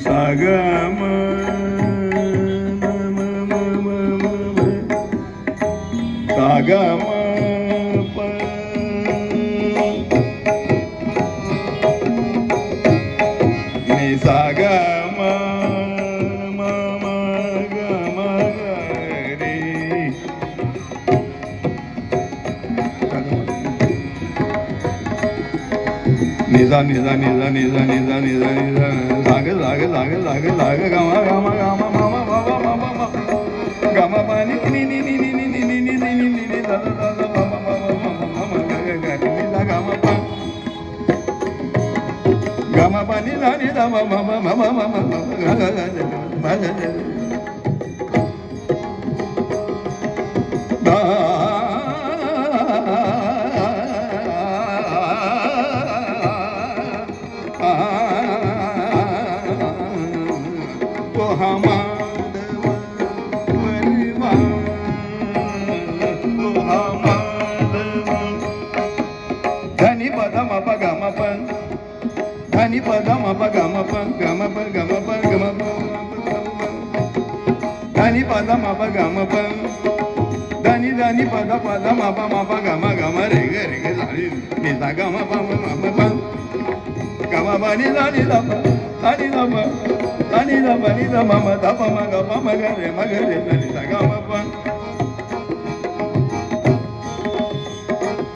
सा ग म सा ग म प नि सा ग म म म ग म ग रे निजा निजा निजा निजा निजा निजा निजा लाग लाग लाग लाग लाग गामा गामा गामा मामा बाबा मामा मामा गामा पानी नि नि नि नि नि नि नि नि नि नि नि दा दा दा मामा मामा मामा मामा गा गा गा नि दा गामा पा गामा पानी दा नि दा मामा मामा मामा मामा गा गा गा मा गा गा दा धनी पदम पगम पन धनी पदम पगम पन गम पन गम पन गम धनी पदम पगम पन धनी धनी पद पदम पम गम गम रे ग रे ग सारी निसा गम पम मम पन गम बनी धनी दम धनी दम धनी दम नि दम म द पम ग पम ग रे म ग रे निसा गम पन